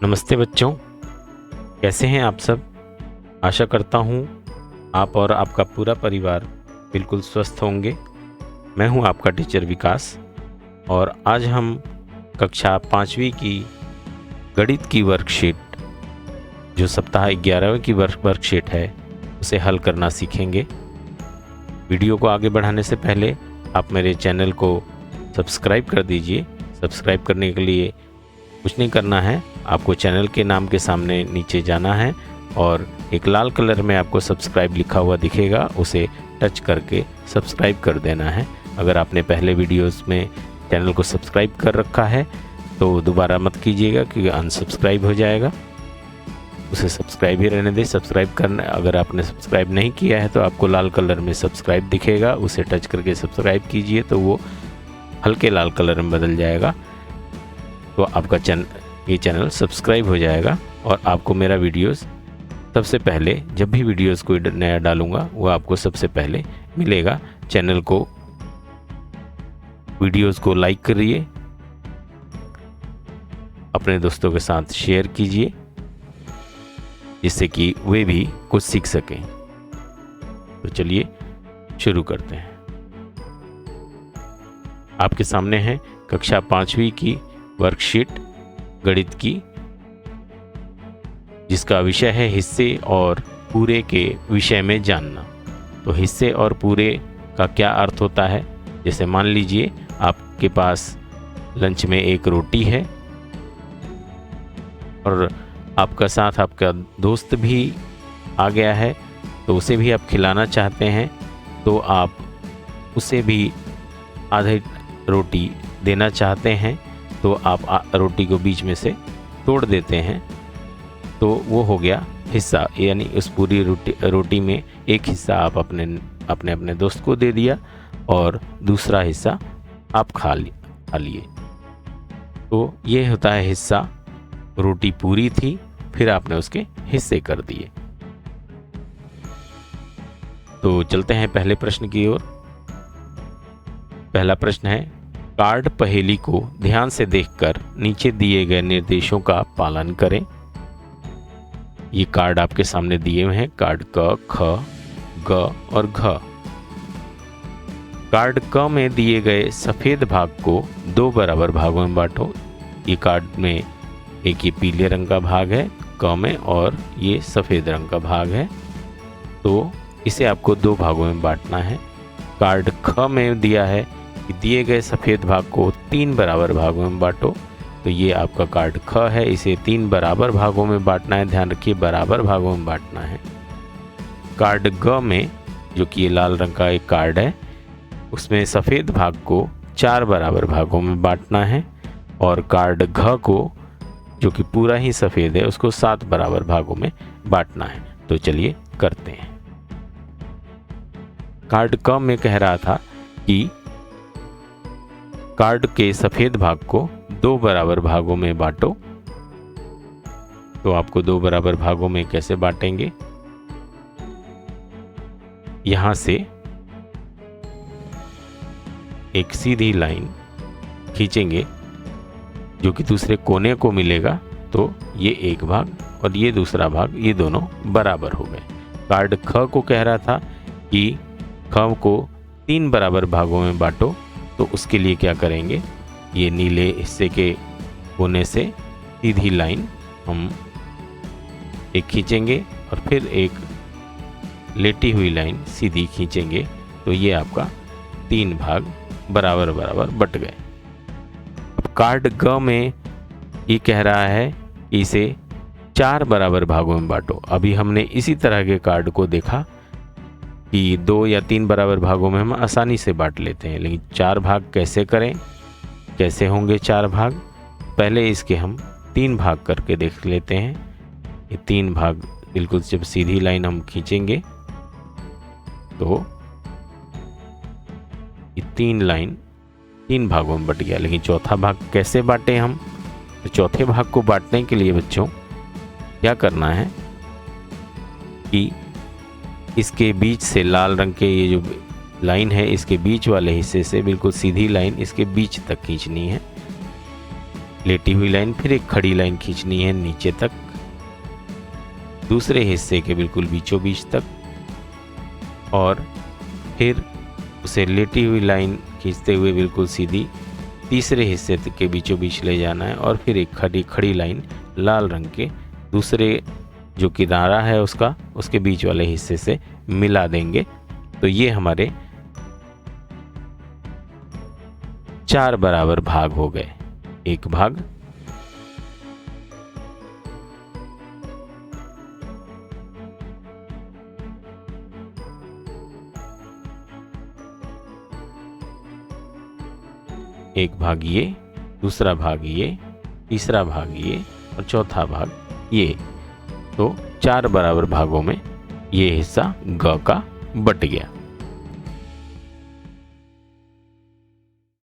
नमस्ते बच्चों, कैसे हैं आप सब। आशा करता हूँ आप और आपका पूरा परिवार बिल्कुल स्वस्थ होंगे। मैं हूँ आपका टीचर विकास और आज हम कक्षा 5वीं की गणित की वर्कशीट जो सप्ताह 11वें की वर्कशीट है उसे हल करना सीखेंगे। वीडियो को आगे बढ़ाने से पहले आप मेरे चैनल को सब्सक्राइब कर दीजिए। सब्सक्राइब करने के लिए कुछ नहीं करना है, आपको चैनल के नाम के सामने नीचे जाना है और एक लाल कलर में आपको सब्सक्राइब लिखा हुआ दिखेगा, उसे टच करके सब्सक्राइब कर देना है। अगर आपने पहले वीडियोस में चैनल को सब्सक्राइब कर रखा है तो दोबारा मत कीजिएगा क्योंकि अनसब्सक्राइब हो जाएगा, उसे सब्सक्राइब ही रहने दें। सब्सक्राइब करना, अगर आपने सब्सक्राइब नहीं किया है तो आपको लाल कलर में सब्सक्राइब दिखेगा, उसे टच करके सब्सक्राइब कीजिए तो वो हल्के लाल कलर में बदल जाएगा, तो आपका ये चैनल सब्सक्राइब हो जाएगा और आपको मेरा वीडियोस सबसे पहले, जब भी वीडियोस कोई नया डालूंगा वो आपको सबसे पहले मिलेगा। चैनल को, वीडियोस को लाइक करिए, अपने दोस्तों के साथ शेयर कीजिए जिससे कि वे भी कुछ सीख सकें। तो चलिए शुरू करते हैं। आपके सामने है कक्षा 5वीं की वर्कशीट गणित की, जिसका विषय है हिस्से और पूरे के विषय में जानना। तो हिस्से और पूरे का क्या अर्थ होता है, जैसे मान लीजिए आपके पास लंच में एक रोटी है और आपका साथ आपका दोस्त भी आ गया है, तो उसे भी आप खिलाना चाहते हैं, तो आप उसे भी आधी रोटी देना चाहते हैं, तो आप रोटी को बीच में से तोड़ देते हैं, तो वो हो गया हिस्सा। यानी उस पूरी रोटी में एक हिस्सा आप अपने दोस्त को दे दिया और दूसरा हिस्सा आप खा लिए। तो ये होता है हिस्सा। रोटी पूरी थी, फिर आपने उसके हिस्से कर दिए। तो चलते हैं पहले प्रश्न की ओर। पहला प्रश्न है, कार्ड पहेली को ध्यान से देखकर नीचे दिए गए निर्देशों का पालन करें। ये कार्ड आपके सामने दिए हुए हैं, कार्ड क, ख, ग और घ। कार्ड क में दिए गए सफेद भाग को 2 बराबर भागों में बांटो। ये कार्ड में एक ये पीले रंग का भाग है क में और ये सफेद रंग का भाग है, तो इसे आपको 2 भागों में बांटना है। कार्ड ख में दिया है कि दिए गए सफ़ेद भाग को 3 बराबर भागों में बांटो। तो ये आपका कार्ड ख है, इसे 3 बराबर भागों में बांटना है। ध्यान रखिए, बराबर भागों में बांटना है। कार्ड ग में, जो कि ये लाल रंग का एक कार्ड है, उसमें सफ़ेद भाग को 4 बराबर भागों में बांटना है और कार्ड घ को, जो कि पूरा ही सफ़ेद है, उसको 7 बराबर भागों में बांटना है। तो चलिए करते हैं। कार्ड क में कह रहा था कि कार्ड के सफ़ेद भाग को 2 बराबर भागों में बांटो। तो आपको 2 बराबर भागों में कैसे बांटेंगे, यहां से एक सीधी लाइन खींचेंगे जो कि दूसरे कोने को मिलेगा, तो ये एक भाग और ये दूसरा भाग, ये दोनों बराबर हो गए। कार्ड ख को कह रहा था कि ख को 3 बराबर भागों में बांटो, तो उसके लिए क्या करेंगे, ये नीले हिस्से के कोने से सीधी लाइन हम एक खींचेंगे और फिर एक लेटी हुई लाइन सीधी खींचेंगे, तो ये आपका 3 भाग बराबर बराबर बट गए। अब कार्ड ग में ये कह रहा है कि इसे 4 बराबर भागों में बांटो। अभी हमने इसी तरह के कार्ड को देखा कि 2 या 3 बराबर भागों में हम आसानी से बांट लेते हैं, लेकिन 4 भाग कैसे करें, कैसे होंगे 4 भाग। पहले इसके हम 3 भाग करके देख लेते हैं। ये 3 भाग बिल्कुल जब सीधी लाइन हम खींचेंगे तो ये 3 लाइन 3 भागों में बट गया। लेकिन चौथा भाग कैसे बांटे हम, तो चौथे भाग को बांटने के लिए बच्चों क्या करना है कि इसके बीच से लाल रंग के ये जो लाइन है, इसके बीच वाले हिस्से से बिल्कुल सीधी लाइन इसके बीच तक खींचनी है। लेटी हुई लाइन, फिर एक खड़ी लाइन खींचनी है नीचे तक, दूसरे हिस्से के बिल्कुल बीचों बीच तक, और फिर उसे लेटी हुई लाइन खींचते हुए बिल्कुल सीधी तीसरे हिस्से के बीचों बीच ले जाना है, और फिर एक खड़ी लाइन लाल रंग के दूसरे जो किनारा है उसका, उसके बीच वाले हिस्से से मिला देंगे। तो ये हमारे 4 बराबर भाग हो गए। एक भाग, एक भाग ये, दूसरा भाग ये, तीसरा भाग ये और चौथा भाग ये। तो 4 बराबर भागों में ये हिस्सा ग का बट गया।